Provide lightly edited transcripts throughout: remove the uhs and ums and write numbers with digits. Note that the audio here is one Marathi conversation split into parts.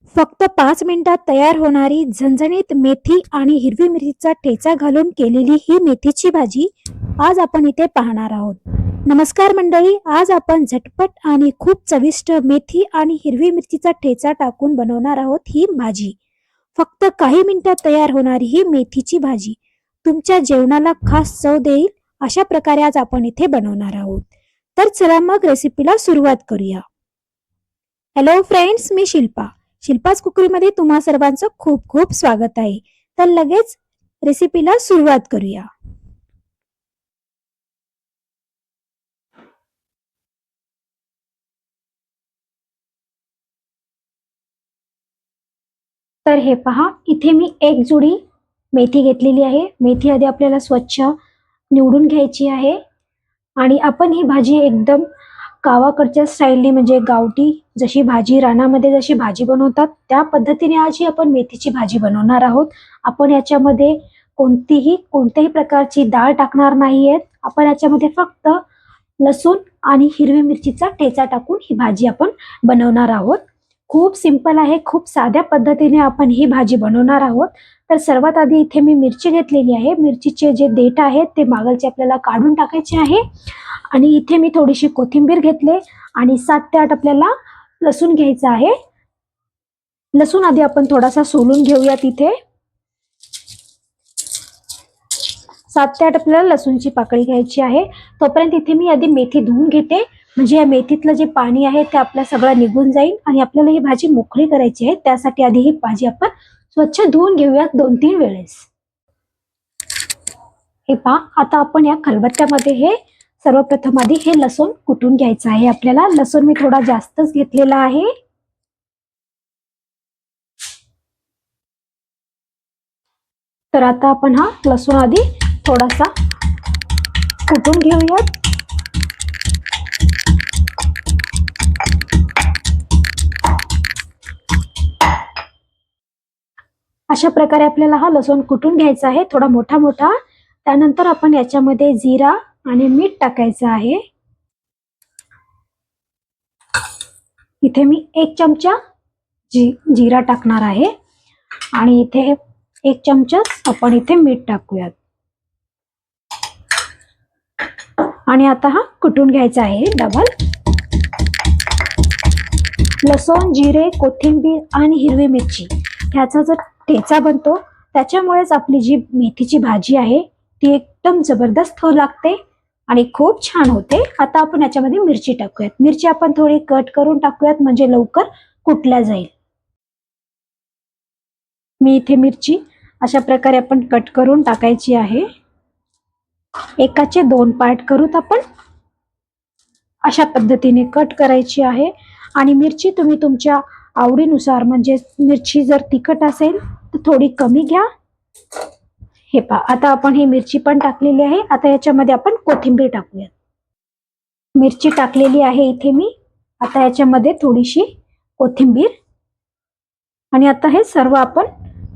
फक्त 5 मिनिटात तयार होणारी झणझणीत मेथी आणि हिरवी मिरचीचा ठेचा घालून केलेली ही मेथीची भाजी आज आपण इथे पाहणार आहोत. नमस्कार मंडळी, आज आपण झटपट आणि खूप चविष्ट मेथी आणि हिरवी मिरचीचा ठेचा टाकून बनवणार आहोत ही भाजी. फक्त काही मिनिटात तयार होणारी ही मेथीची भाजी तुमच्या जेवणाला खास चव देईल अशा प्रकारे आज आपण इथे बनवणार आहोत. तर चला मग रेसिपीला सुरुवात करूया. हॅलो फ्रेंड्स, मी शिल्पाच कुकरीमध्ये तुम्हा सर्वांचं खूप खूप स्वागत आहे. तर लगेच रेसिपीला सुरुवात करूया. तर हे पहा, इथे मी एक जुडी मेथी घेतलेली आहे. मेथी आधी आपल्याला स्वच्छ निवडून घ्यायची आहे आणि आपण ही भाजी एकदम गावाकडच्या स्टाईलने म्हणजे गावठी जशी भाजी रानामध्ये जशी भाजी बनवतात त्या पद्धतीने आज ही आपण मेथीची भाजी बनवणार आहोत. आपण याच्यामध्ये कोणत्याही प्रकारची डाळ टाकणार नाहीयेत. आपण याच्यामध्ये फक्त लसूण आणि हिरवी मिरचीचा ठेचा टाकून ही भाजी आपण बनवणार आहोत. खूप सिंपल आहे, खूप साध्या पद्धतीने आपण ही भाजी बनवणार आहोत. तर सर्वात आधी इथे मी मिरची घेतलेली आहे. मिरचीचे जे देठ आहेत ते मागलचे आपल्याला काढून टाकायचे आहे आणि इथे मी थोडीशी कोथिंबीर घेतले आणि 7 ते 8 आपल्याला लसूण घ्यायचा आहे. लसूण आधी आपण थोडासा सोलून घेऊयात. इथे 7 ते 8 आपल्याला लसूणची पाकळी घ्यायची आहे. तोपर्यंत इथे मी आधी मेथी धुवून घेते, म्हणजे या मेथीतलं जे पाणी आहे ते आपलं सगळं निघून जाईल आणि आपल्याला ही भाजी मोकळी करायची आहे. त्यासाठी आधी ही भाजी आपण स्वच्छ धुवून घेऊयात 2-3 वेळेस. हे पहा, आता आपण या खलबत्त्यामध्ये हे सर्वप्रथम आधी हे लसूण कुटून घ्यायचं आहे. आपल्याला लसूण मी थोडा जास्तच घेतलेला आहे. तर आता आपण हा लसूण आधी थोडासा कुटून घेऊयात. अशा प्रकारे आपल्याला हा लसूण कुटून घ्यायचा आहे, थोडा मोठा मोठा. त्यानंतर आपण याच्यामध्ये जिरा आणि मीठ टाकायचं आहे. इथे मी 1 चमचा जिरा टाकणार आहे आणि इथे 1 चमचा आपण इथे मीठ टाकूयात आणि आता हा कुटून घ्यायचा आहे डबल. लसूण, जिरे, कोथिंबीर आणि हिरवी मिरची ह्याचा जो ठेचा बनतो त्याच्यामुळेच आपली जी मेथीची भाजी आहे ती एकदम जबरदस्त लागते आणि खूप छान होते. आता आपण याच्यामध्ये मिरची टाकूयात. मिरची आपण थोडी कट करून टाकूयात म्हणजे लवकर कुटल्या जाईल. मी इथे मिरची अशा प्रकारे आपण कट करून टाकायची आहे. एकाचे 2 पार्ट करूत आपण. अशा पद्धतीने कट करायची आहे आणि मिरची तुम्ही तुमच्या आवडीनुसार, म्हणजे मिरची जर तिखट असेल तर थोडी कमी घ्या. हे पहा, आता आपण ही मिरची पण टाकलेली आहे. आता याच्यामध्ये आपण कोथिंबीर टाकूयात. मिरची टाकलेली आहे इथे मी. आता याच्यामध्ये थोडीशी कोथिंबीर आणि आता हे सर्व आपण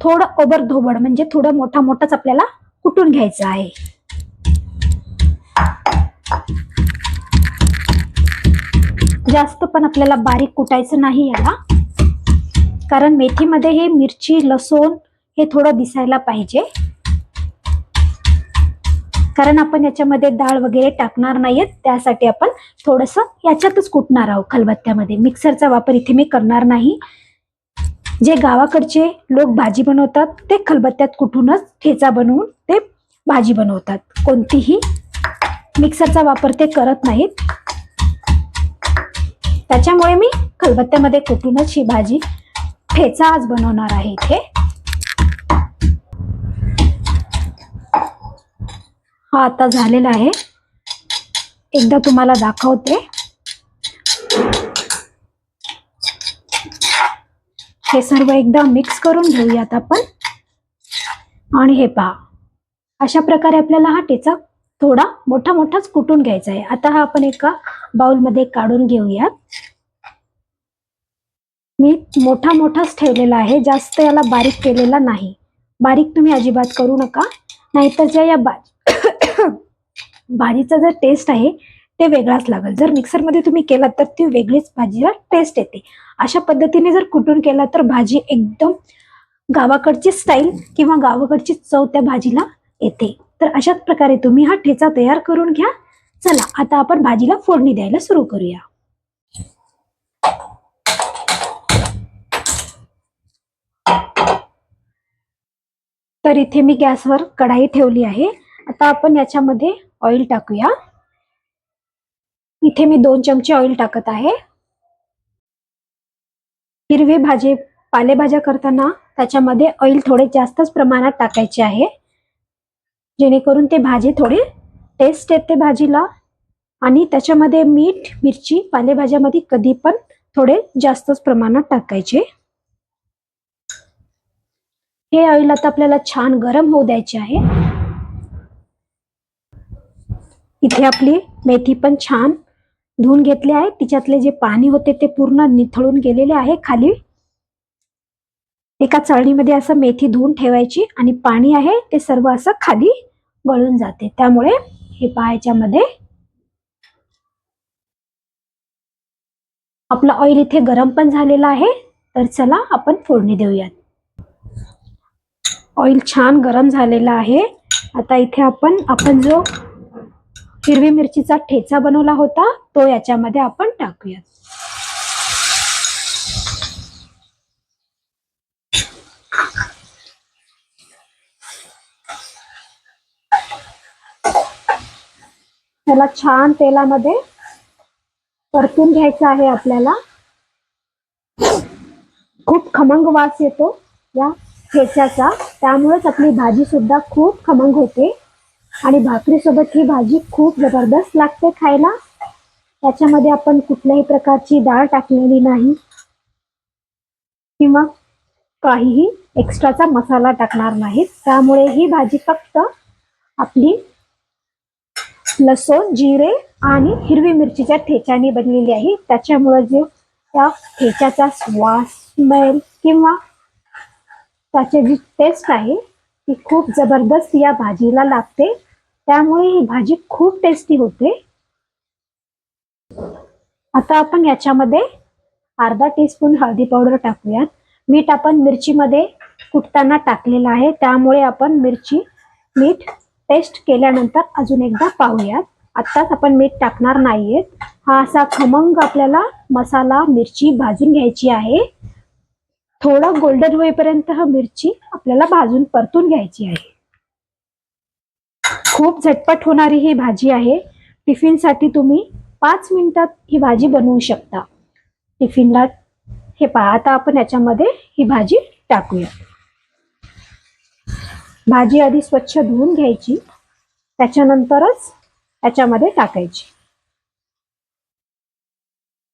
थोडं ओबडधोबड म्हणजे थोडं मोठा मोठाच आपल्याला कुटून घ्यायचं आहे. जास्त पण आपल्याला बारीक कुटायचं नाही याला, कारण मेथीमध्ये हे मिरची लसूण हे थोडं दिसायला पाहिजे, कारण आपण याच्यामध्ये डाळ वगैरे टाकणार नाहीयेत. त्यासाठी आपण थोडंसं याच्यातच कुटणार आहोत खलबत्त्यामध्ये. मिक्सरचा वापर इथे मी करणार नाही. जे गावाकडचे लोक भाजी बनवतात ते खलबत्त्यात कुटूनच ठेचा बनवून ते भाजी बनवतात. कोणतीही मिक्सरचा वापर ते करत नाहीत. त्याच्यामुळे मी खलबत्त्यामध्ये कुटूनच ही भाजी ठेचा आज बनवणार आहे इथे. हा आता झालेला आहे. एकदा तुम्हाला दाखवते. हे सर्व एकदा मिक्स करून घेऊयात आपण. आणि हे पहा, अशा प्रकारे आपल्याला हा ठेचा थोडा मोठा मोठाच कुटून घ्यायचा आहे. आता हा आपण एका बाउलमध्ये काढून घेऊयात. मी मोठा मोठाच ठेवलेला आहे, जास्त याला बारीक केलेला नाही. बारीक तुम्ही अजिबात करू नका, नाहीतर ज्या या भाजीचा जो टेस्ट आहे ते वेगळाच लागेल. जर मिक्सरमध्ये तुम्ही केलात तर ती वेगळीच भाजीला टेस्ट येते. अशा पद्धतीने जर कुटून केला तर भाजी एकदम गावाकडची स्टाईल किंवा गावाकडची चव त्या भाजीला येते. तर अशाच प्रकारे तुम्ही हा ठेचा तयार करून घ्या. चला आता आपण भाजीला फोडणी द्यायला सुरू करूया. तर इथे मी गॅसवर कढाई ठेवली आहे. आता आपण याच्यामध्ये ऑइल टाकूया. इथे मी 2 चमचे ऑइल टाकत आहे. हिरवी भाजी पालेभाज्या करताना त्याच्यामध्ये ऑइल थोडे जास्तच प्रमाणात टाकायचे आहे, जेणेकरून ते भाजी थोडी टेस्ट येते भाजीला. आणि त्याच्यामध्ये मीठ मिरची पालेभाज्यामध्ये कधी पण थोडे जास्तच प्रमाणात टाकायचे. हे ऑइल आता आपल्याला छान गरम होऊ द्यायचे आहे. इथे आपली मेथी पण छान धुवून घेतली आहे. तिच्यातले जे पाणी होते ते पूर्ण निथळून गेलेले आहे खाली. एका चाळणीमध्ये असं मेथी धुवून ठेवायची आणि पाणी आहे ते सर्व असं खाली गळून जाते. त्यामुळे हे पाहायच्यामध्ये आपलं ऑइल इथे गरम पण झालेलं आहे. तर चला आपण फोडणी देऊयात. ऑइल छान गरम झालेला आहे. आता इथे आपण जो हिरवी मिरचीचा ठेचा बनवला होता तो याच्यामध्ये आपण टाकूयात. त्याला छान तेलामध्ये परतून घ्यायचं आहे आपल्याला. खूप खमंग वास येतो या ठेच्याचा, त्यामुळेच आपली भाजी सुद्धा खूप खमंग होते आणि भाकरीसोबत ही भाजी खूप जबरदस्त लागते खायला. त्याच्यामध्ये आपण कुठल्याही प्रकारची डाळ टाकलेली नाही किंवा काहीही एक्स्ट्राचा मसाला टाकणार नाही. त्यामुळे ही भाजी फक्त आपली लसूण जिरे आणि हिरवी मिरचीच्या ठेच्याने बनलेली आहे. त्याच्यामुळे जे त्या ठेच्याचा वास स्मेल किंवा त्याची जी टेस्ट आहे ती खूप जबरदस्त या भाजीला लागते. त्यामुळे ही भाजी खूप टेस्टी होते. आता आपण याच्यामध्ये अर्धा टीस्पून हळदी पावडर टाकूयात. मीठ आपण मिरचीमध्ये कुटताना टाकलेलं आहे, त्यामुळे आपण मीठ टेस्ट केल्यानंतर अजून एकदा पाहूयात. आत्ताच आपण मीठ टाकणार नाहीये. हा असा खमंग आपल्याला मसाला मिरची भाजून घ्यायची आहे. थोडं गोल्डन होईपर्यंत हा मिरची आपल्याला भाजून परतून घ्यायची आहे. खूप झटपट होणारी ही भाजी आहे. टिफिनसाठी तुम्ही 5 मिनिटात ही भाजी बनवू शकता टिफिनला. हे पहा, आता आपण याच्यामध्ये ही भाजी टाकूया. भाजी आधी स्वच्छ धुवून घ्यायची, त्याच्यानंतरच याच्यामध्ये टाकायची.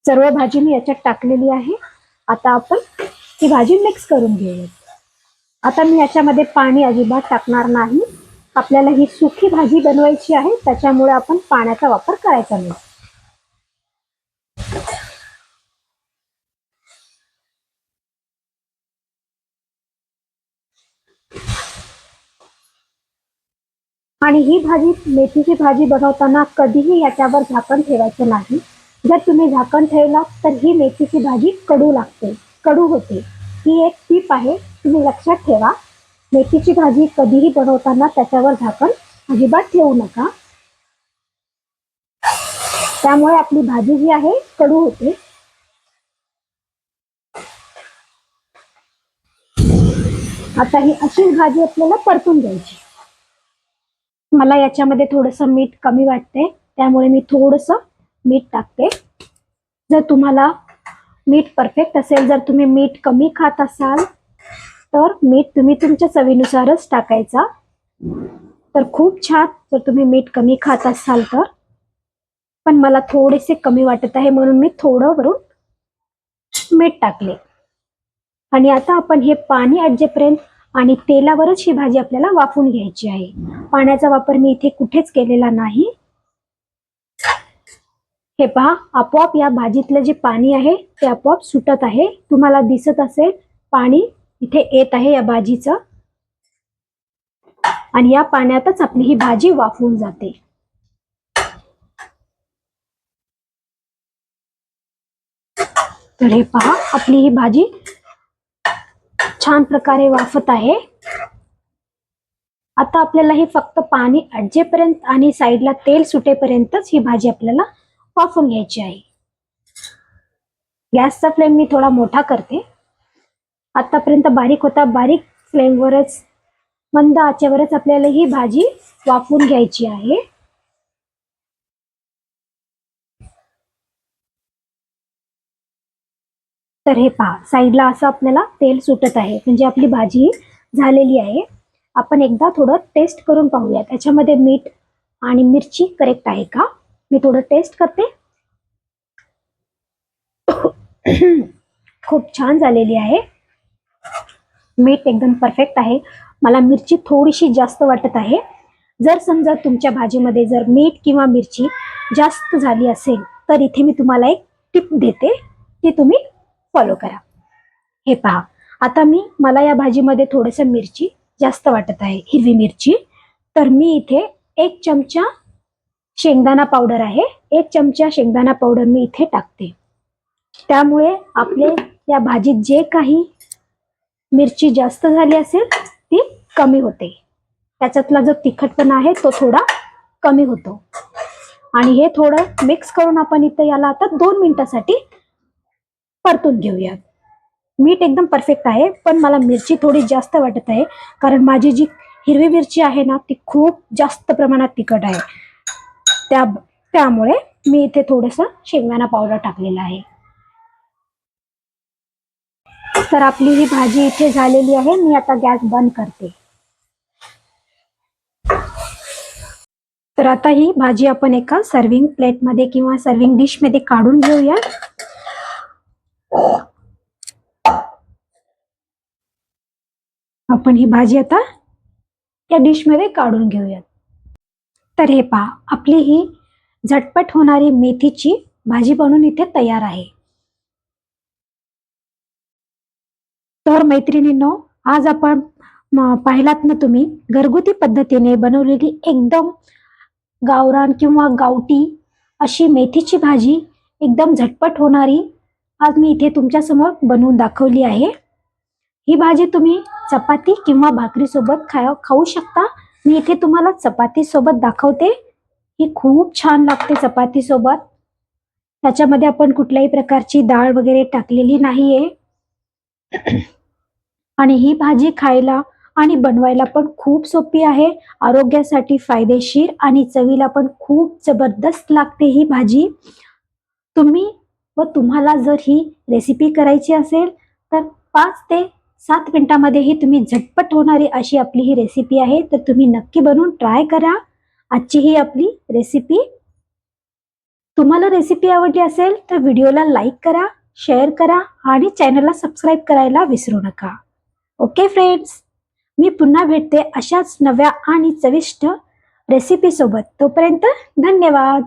सर्व भाजी मी याच्यात टाकलेली आहे. आता आपण ही भाजी मिक्स करून घेऊयात. आता मी याच्यामध्ये पाणी अजिबात टाकणार नाही. आपल्याला ही सुकी भाजी बनवायची आहे, त्याच्यामुळे आपण पाण्याचा वापर करायचा नाही. आणि ही भाजी मेथीची भाजी बनवताना कधीही याच्यावर झाकण ठेवायचं नाही. जर तुम्ही झाकण ठेवला तर ही मेथीची भाजी कडू लागते, कडू होते. ही एक टीप आहे, तुम्ही लक्षात ठेवा. मेथीची भाजी कधीही बनवताना त्याच्यावर झाकण अजिबात ठेवू नका, त्यामुळे आपली भाजी जी आहे कडू होते. आता ही अशीच भाजी आपल्याला परतून घ्यायची. मला याच्यामध्ये थोडंसं मीठ कमी वाटते, त्यामुळे मी थोडंसं मीठ टाकते. जर तुम्हाला मीठ परफेक्ट असेल, जर तुम्ही मीठ कमी खात असाल तर मीठ तुम्ही तुमच्या चवीनुसारच टाकायचा. तर खूप छान. जर तुम्ही मीठ कमी खात असाल तर, पण मला थोडेसे कमी वाटत आहे म्हणून मी थोडं वरून मीठ टाकले. आणि आता आपण हे पाणी आटजेपर्यंत आणि तेलावरच ही भाजी आपल्याला वाफून घ्यायची आहे. पाण्याचा वापर मी इथे कुठेच केलेला नाही. हे पहा, आपोआप या भाजीतलं जे पाणी आहे ते आपोआप सुटत आहे. तुम्हाला दिसत असेल पाणी इथे येत आहे या भाजीचं, आणि या पाण्यातच आपली ही भाजी वाफून जाते. तर हे पहा, आपली ही भाजी छान प्रकारे वाफत आहे. आता आपल्याला हे फक्त पाणी आटजेपर्यंत आणि साईडला तेल सुटेपर्यंतच ही भाजी आपल्याला वाफवून घ्यायची आहे. गॅसचा फ्लेम मी थोडा मोठा करते. आतापर्यंत बारीक होता, बारीक फ्लेमवरच, मंद आचेवरच आपल्याला ही भाजी वाफवून घ्यायची आहे. तर हे पहा, साईडला असं आपल्याला तेल सुटत आहे, म्हणजे आपली भाजी झालेली आहे. आपण एकदा थोडं टेस्ट करून पाहूया त्याच्यामध्ये मीठ आणि मिरची करेक्ट आहे का. मी थोडं टेस्ट करते. खूप छान झालेली आहे. मीठ एकदम परफेक्ट आहे. मला मिरची थोडीशी जास्त वाटत आहे. जर समजा तुमच्या भाजीमध्ये जर मीठ किंवा मिरची जास्त झाली असेल तर इथे मी तुम्हाला एक टिप देते, ती तुम्ही फॉलो करा. हे पहा, आता मला या भाजीमध्ये थोडंसं मिरची जास्त वाटत आहे, हिरवी मिरची. तर मी इथे 1 चमचा शेंगदाणा पावडर आहे, 1 चमचा शेंगदाणा पावडर मी इथे टाकते. त्यामुळे आपले या भाजीत जे काही मिरची जास्त झाली असेल ती कमी होते. त्याच्यातला जो तिखटपणा आहे तो थोडा कमी होतो. आणि हे थोडं मिक्स करून आपण इथं याला आता 2 मिनिटासाठी परतून घेऊयात. मीठ एकदम परफेक्ट आहे, पण मला मिरची थोडी जास्त वाटत आहे, कारण माझी जी हिरवी मिरची आहे ना ती खूप जास्त प्रमाणात तिखट आहे. त्यामुळे मी इथे थोडंसं शेंगदाणा पावडर टाकलेला आहे. तर आपली ही भाजी इथे झालेली आहे. मी आता गॅस बंद करते. तर आता ही भाजी आपण एका सर्विंग प्लेटमध्ये किंवा सर्विंग डिशमध्ये काढून घेऊया. आपण ही भाजी आता या डिशमध्ये काढून घेऊयात. तर हे पहा, आपली ही झटपट होणारी मेथीची भाजी बनून इथे तयार आहे. तर मैत्रिणींनो, आज आपण पाहिलात ना तुम्ही, घरगुती पद्धतीने बनवलेली एकदम गावरान किंवा गावठी अशी मेथीची भाजी, एकदम झटपट होणारी, आज मी इथे तुमच्या समोर बनवून दाखवली आहे. ही भाजी तुम्ही चपाती किंवा भाकरी सोबत खाऊ शकता. मी इथे तुम्हाला चपाती सोबत दाखवते. ही खूप छान लागते चपाती सोबत. त्याच्यामध्ये आपण कुठल्याही प्रकारची डाळ वगैरे टाकलेली नाहीये. आणि ही भाजी खायला आणि बनवायला पण खूप सोपी आहे. आरोग्यासाठी फायदेशीर आणि चवीला पण खूप जबरदस्त लागते ही भाजी. तुम्हाला जर ही रेसिपी करायची असेल तर 5 ते 7 मिनिटांमध्ये ही तुम्ही झटपट होणारी अशी आपली ही रेसिपी आहे. तर तुम्ही नक्की बनवून ट्राय करा आजची ही आपली रेसिपी. तुम्हाला रेसिपी आवडली असेल तर व्हिडिओला लाईक करा, शेअर करा आणि चॅनलला सबस्क्राईब करायला विसरू नका. ओके फ्रेंड्स, मी पुन्हा भेटते अशाच नव्या आणि चविष्ट रेसिपी सोबत. तोपर्यंत धन्यवाद.